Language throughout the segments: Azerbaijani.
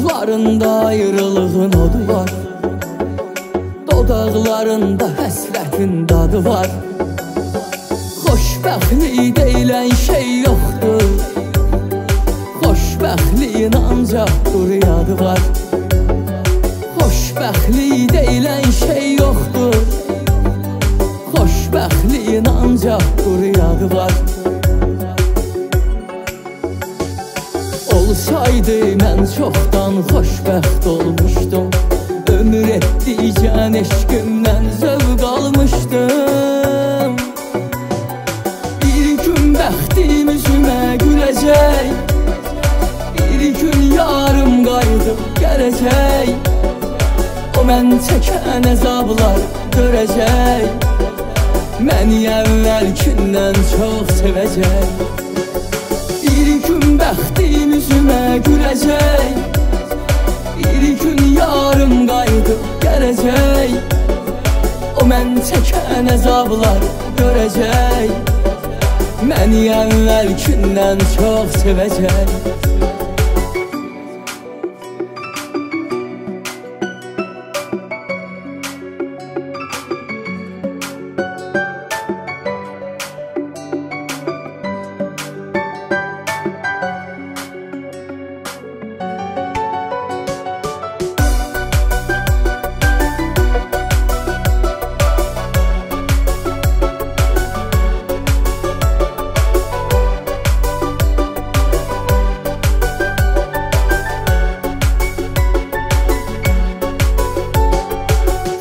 Baxışlarında ayrılığın odu var, dodaqlarında həsrətin dadı var. Xoşbəxtlik deyilən şey yoxdur, xoşbəxtliyin ancaq quryadı var. Xoşbəxtlik deyilən şey yoxdur, xoşbəxtliyin ancaq quryadı var. Olsaydı mən çoxdan xoşbəxt olmuşdum, ömür etdikcən eşqimdən zövq almışdım. Bir gün bəxtim üzümə güləcək, bir gün yarım qayıdıb gələcək. O mən çəkən əzablar görəcək, məni əvvəlkindən çox sevəcək. Bir gün bəxtim üzümə güləcək, bir gün yarım qayıdıb gələcək. O mən çəkən əzablar görəcək, məni əvvəlkindən çox sevəcək.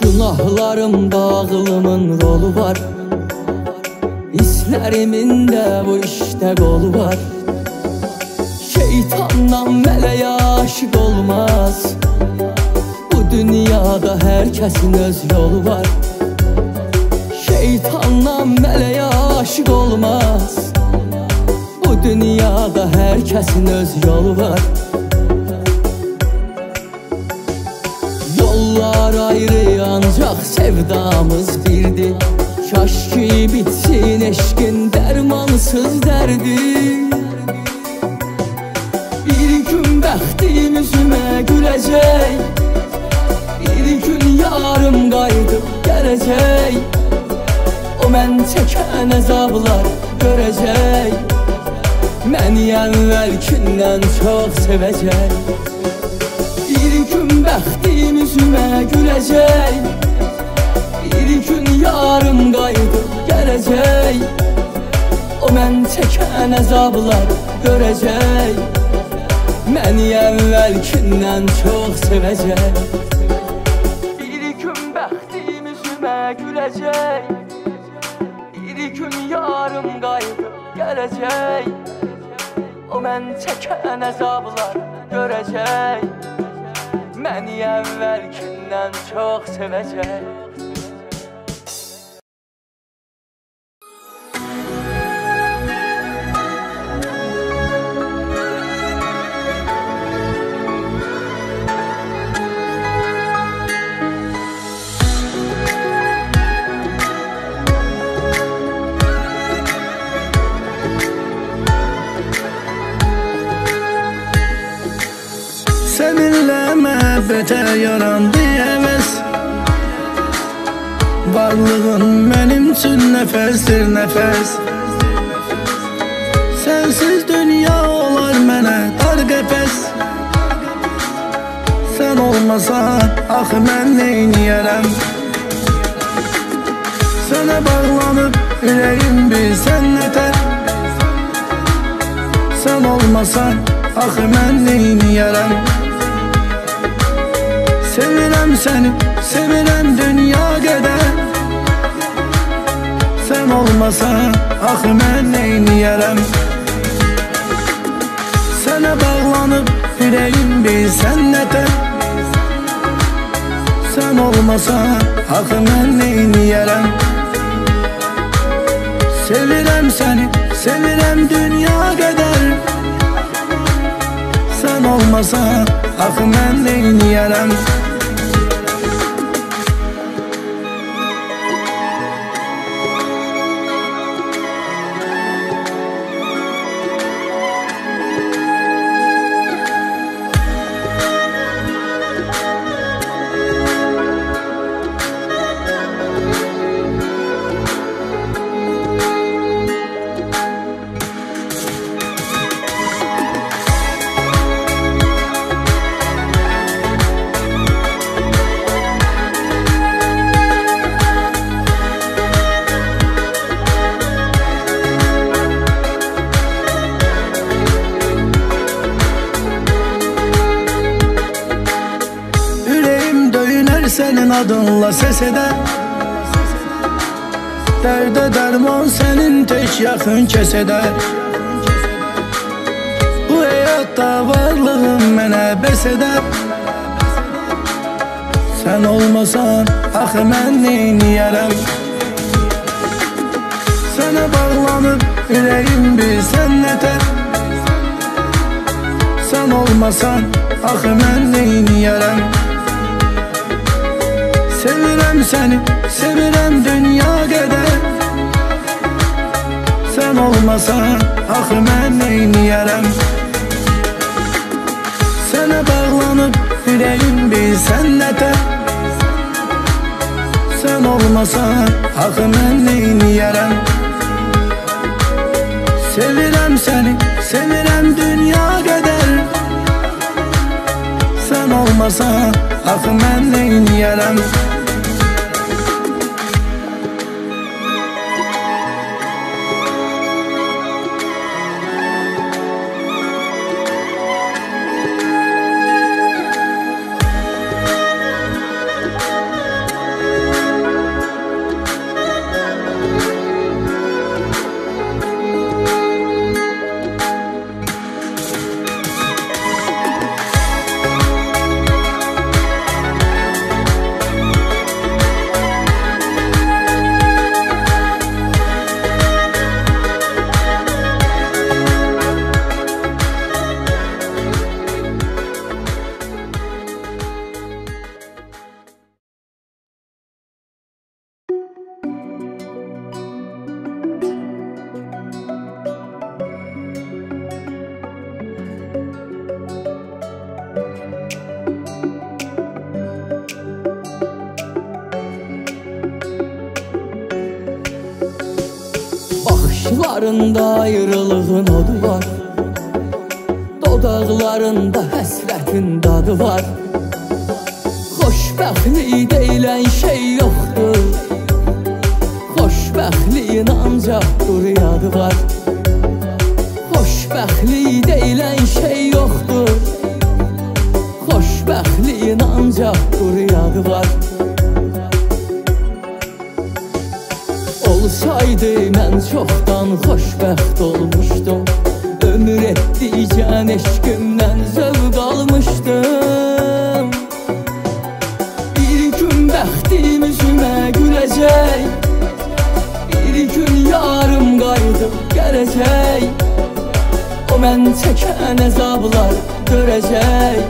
Günahlarımda ağlımın rolu var, hisslərimin də bu işdə qolu var. Şeytandan mələyə aşıq olmaz, bu dünyada hər kəsin öz yolu var. Şeytandan mələyə aşıq olmaz, bu dünyada hər kəsin öz yolu var. Yollar ayrı, ancaq sevdamız birdir. Kaş ki bitsin eşqin dərmansız dərdi. Bir gün bəxtim üzümə güləcək, bir gün yarım qayıdıb gələcək. O mən çəkən əzablar görəcək, məni əvvəlkindən çox sevəcək. Bir gün bəxtim üzümə güləcək, bir gün yarım qayıdıb gələcək. O mən çəkən əzablar görəcək, məni əvvəlkindən çox sevəcək. Bir gün bəxtim üzümə güləcək, bir gün yarım qayıdıb gələcək. O mən çəkən əzablar görəcək, məni əvvəlkindən çox sevəcək. Səninlə məhəbbətə yarandı həvəs, varlığın mənim üçün nəfəsdir nəfəs. Sənsiz dünya olar mənə dar qəfəs, sən olmasan axı mən neyniyərəm. Sənə bağlanıb ürəyim bir sən nətər, sən olmasan axı mən neyniyərəm. Sevirəm səni, sevirəm dünya qədər, sən olmasan axı mən neyniyərəm. Sənə bağlanıb ürəyim bir sən nətər, sən olmasan axı mən neyniyərəm. Sevirəm səni, sevirəm dünya qədər, sən olmasan axı mən neyniyərəm. senin adınla ses eder. Dərdə dərman sənin tək yaxın kəs edər. Bu həyatda varlığın mənə bəs edər. Sən olmasan axı mən neyniyərəm? Sənə bağlanıb ürəyim bilsən nətər? Sən olmasan axı mən neyniyərəm? Sevirəm səni, sevirəm dünya qədər. Sən olmasan axı mən neyniyərəm? Sənə bağlanıb ürəyim bilsən nətər? Sən olmasan axı mən neyniyərəm? Sevirəm səni, sevirəm dünya qədər. Sən olmasan axı mən neyniyərəm? Baxışlarında ayrılığın odu var, dodaqlarında həsrətin dadı var. Xoşbəxtlik deyilən şey yoxdur, xoşbəxtliyin ancaq quru yadı var. Xoşbəxtlik deyilən şey yoxdur, xoşbəxtliyin ancaq quru yadı var. Olsaydı mən çoxdan xoşbəxt olmuşdum, ömür etdikcən eşqimdən zövq almışdım. Bir gün bəxtim üzümə güləcək, bir gün yarım qayıdıb gələcək. O mən çəkən əzablar görəcək,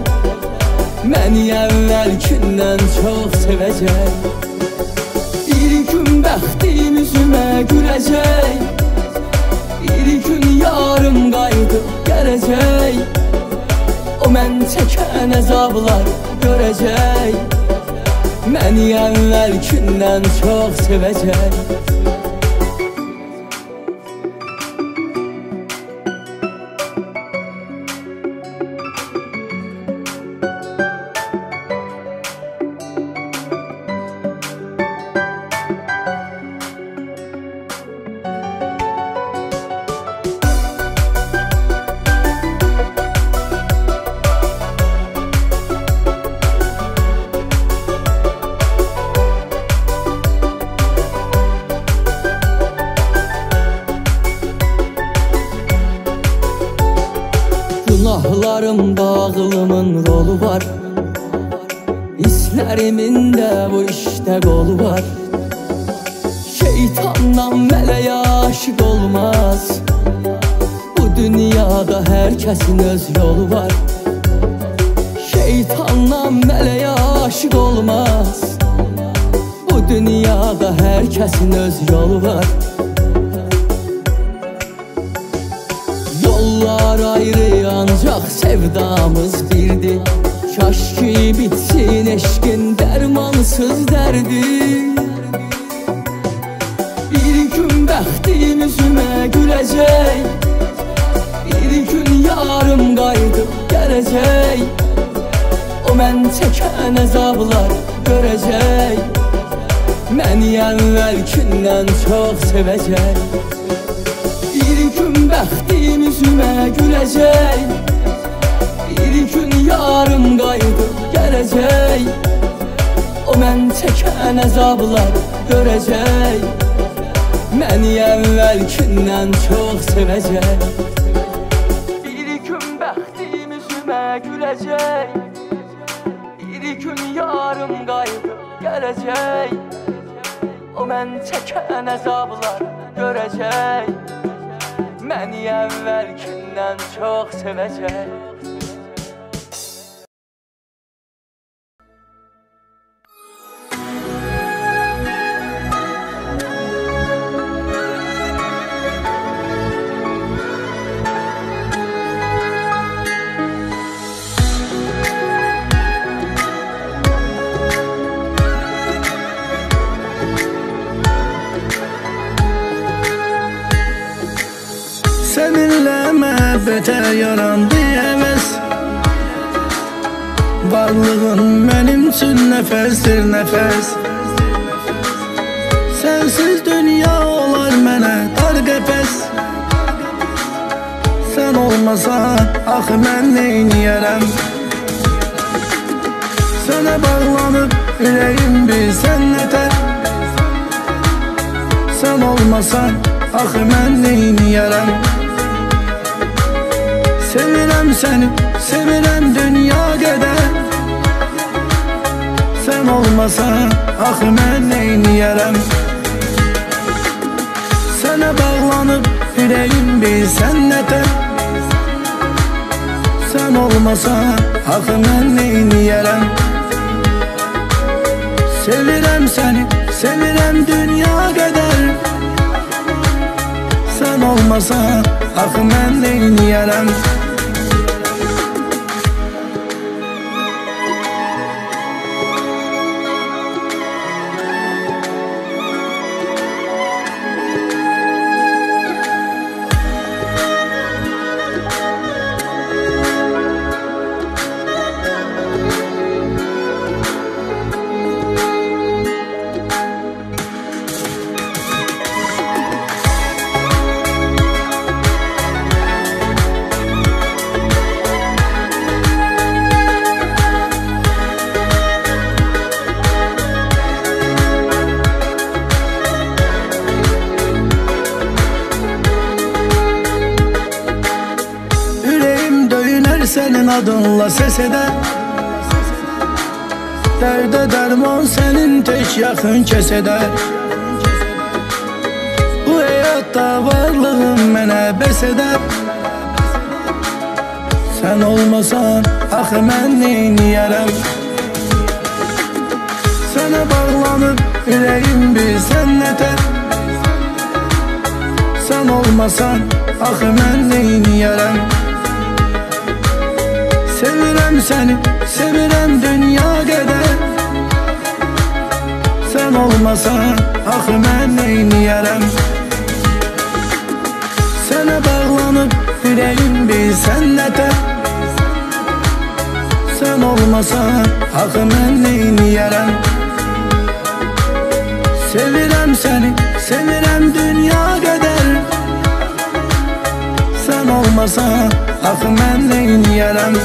məni əvvəlkindən çox sevəcək. Bir gün bəxtim üzümə güləcək, bir gün yarım qayıdıb gələcək. O mən çəkən əzablar görəcək, məni əvvəlkindən çox sevəcək. Günahlarım bağlımın rolu var, hisslərimin də bu işdə qolu var. Şeytandan mələyə aşiq olmaz, bu dünyada hər kəsin öz yolu var. Şeytandan mələyə aşiq olmaz, bu dünyada hər kəsin öz yolu var. Yollar ayrı, ancaq sevdamız birdir. Kaş ki bitsin eşqin dərmansız dərdi. Bir gün bəxtim üzümə güləcək, bir gün yarım qayıdıb gələcək. O mən çəkən əzablar görəcək, məni əvvəlkindən çox sevəcək. Bir gün bəxtim üzümə güləcək, bir gün yarım qayıdıb gələcək. O mən çəkən əzablar görəcək, məni əvvəlkindən çox sevəcək. Bir gün bəxtim üzümə güləcək, bir gün yarım qayıdıb gələcək. O mən çəkən əzablar görəcək, məni əvvəlkindən çox sevəcək. Seninle məhəbbətə yarandı əvəz, varlığın mənim üçün nəfəsdir nəfəs. Sənsiz dünya olar mənə dar qəfəs. Sən olmasan axı mən neyniyərəm? Sənə bağlanıb ürəyim bilsən nətər? Sən olmasan axı mən neyniyərəm? Sevirəm səni, sevirəm dünya qədər. Sən olmasan axı mən neyniyərəm? Sənə bağlanıb ürəyim bilsən nətər? Sən olmasan axı mən neyniyərəm? Sevirəm səni, sevirəm dünya qədər. Sən olmasan axı mən neyniyərəm? Sənin adınla səs edər, dərdə dərman sənin tək yaxın kəs edər. Bu həyatda varlığın mənə bəs edər. Sən olmasan axı mən neyniyərəm? Sənə bağlanıb ürəyim bilsən nətər? Sən olmasan axı mən neyniyərəm? Sevirəm səni, sevirəm dünya qədər. Sən olmasan axı mən neyniyərəm? Sənə bağlanıb ürəyim bilsən nətər? Sən olmasan axı mən neyniyərəm? Sevirəm səni, sevirəm dünya qədər. Sən olmasan axı mən neyniyərəm?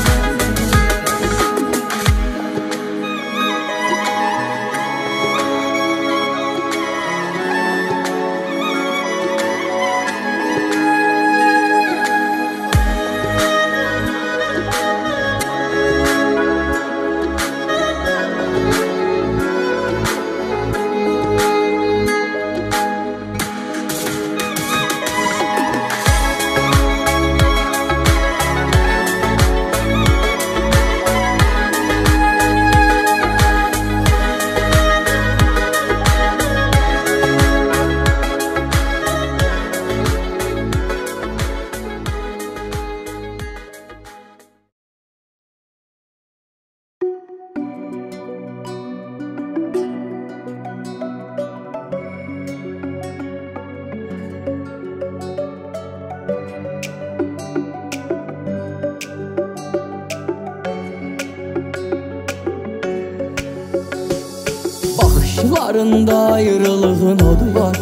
Baxışlarında ayrılığın odu var,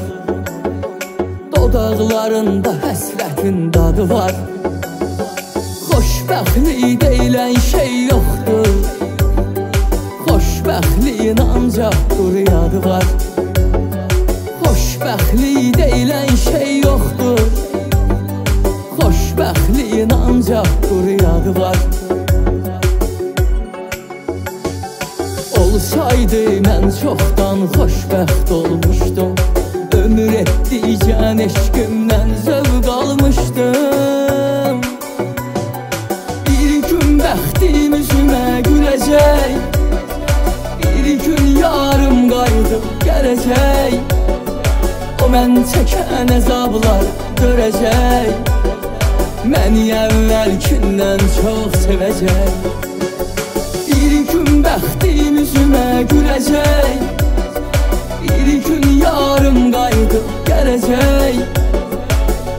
dodaqlarında həsrətin dadı var. Xoşbəxtlik deyilən şey yoxdur, xoşbəxtlik Xoşbəxtliyin ancaq quru yadı var. Xoşbəxtlik deyilən şey yoxdur. Xoşbəxtliyin ancaq quru yadı var. Olsaydı mən çoxdan xoşbəxt olmuşdum. Ömür etdikcən eşqimdən zövq almışdım. Bir gün bəxtim üzümə güləcək, bir gün yarım qayıdıb gələcək. O mən çəkən əzablar görəcək, məni əvvəlkindən çox sevəcək. Bir gün bəxtim üzümə güləcək, bir gün yarım qayıdıb gələcək.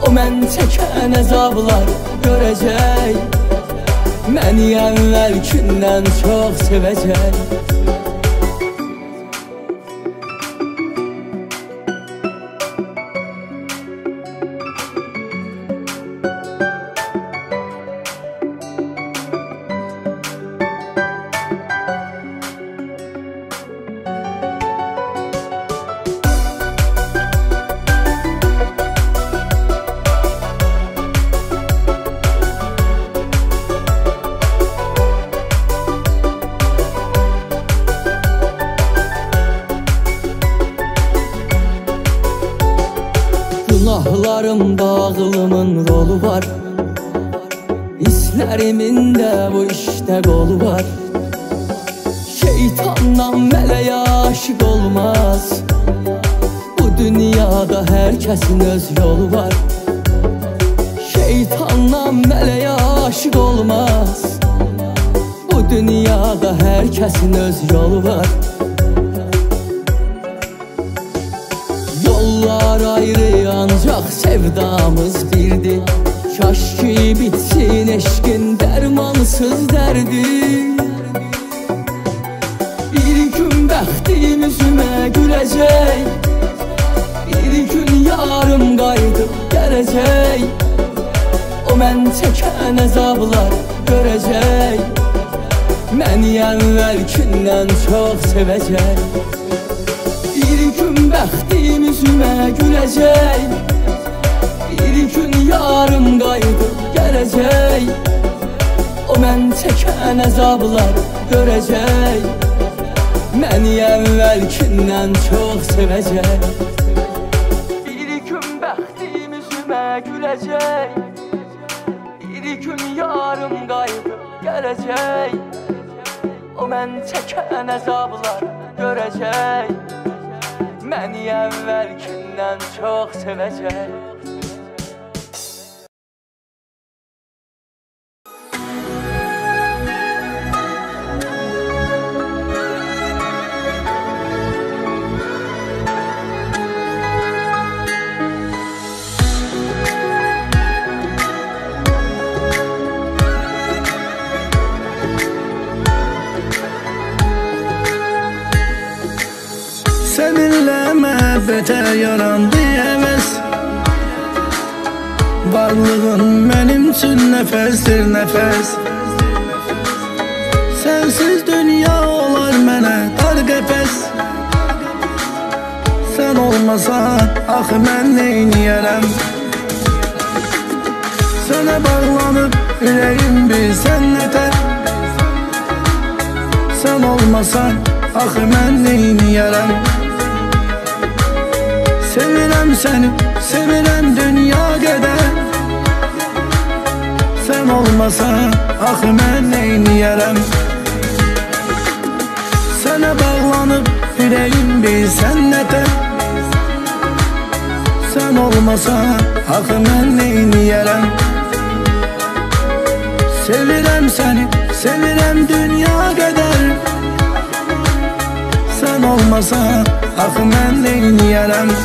O mən çəkən əzablar görəcək, məni əvvəlkindən çox sevəcək. Günahlarımda ağlımın rolu var, hisslərimin də bu işdə qolu var. Şeytandan mələyə aşıq olmaz, bu dünyada hər kəsin öz yolu var. Şeytandan mələyə aşıq olmaz, bu dünyada hər kəsin öz yolu var. Yollar ayrı, ancaq sevdamız birdir. Kaş ki bitsin eşqin dərmansız dərdi. Bir gün bəxtim üzümə güləcək, bir gün yarım qayıdıb gələcək. O mən çəkən əzablar görəcək, məni əvvəlkindən çox sevəcək. Bir gün bəxtim üzümə güləcək, bir gün yarım qayıdıb gələcək. O mən çəkən əzablar görəcək, məni əvvəlkindən çox sevəcək. Bir gün bəxtim üzümə güləcək, bir gün yarım qayıdıb gələcək. O mən çəkən əzablar görəcək, məni əvvəlkindən çox sevəcək. Seninle məhəbbətə yarandı həvəs, varlığın mənim üçün nəfəsdir nəfəs. Sənsiz dünya olar mənə dar qəfəs. Sən olmasan axı mən neyniyərəm? Sənə bağlanıb ürəyim bilsən nətər? Sən olmasan axı mən neyniyərəm? Sevirəm səni, sevirəm dünya qədər. Sən olmasan axı mən neyniyərəm? Sənə bağlanıb ürəyim bilsən nətər? Sən olmasan axı mən neyniyərəm? Sevirəm səni, sevirəm dünya qədər. Sən olmasan axı mən neyniyərəm?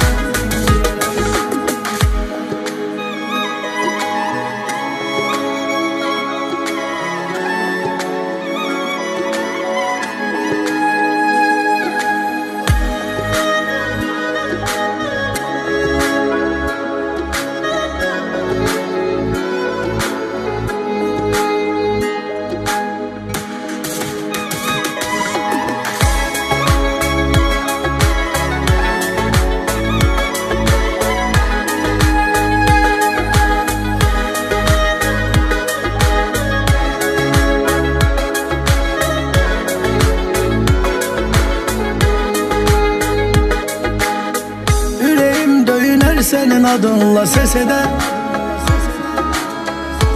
senin adınla ses eder.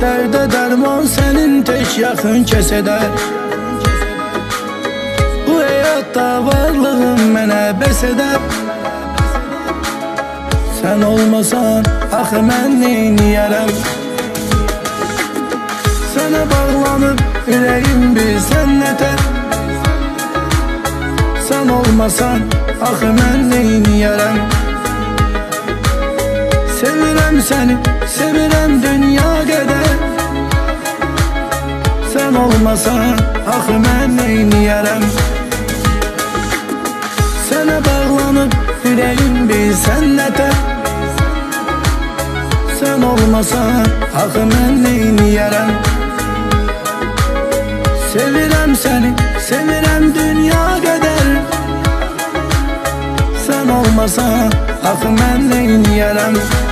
Dərdə dərman senin tek yaxın kəsədə. Bu həyatda varlığın mənə bəs edər. Sən olmasan axı mən neyniyərəm? Sənə bağlanıb ürəyim bilsən nətər? Sən olmasan axı mən neyniyərəm? Sevirəm səni, sevirəm dünya qədər. Sən olmasan axı mən neyniyərəm? Sənə bağlanıb ürəyim bilsən nətər? Sən olmasan axı mən neyniyərəm? Sevirəm səni, sevirəm dünya qədər. Sən olmasan axı mən neyniyərəm?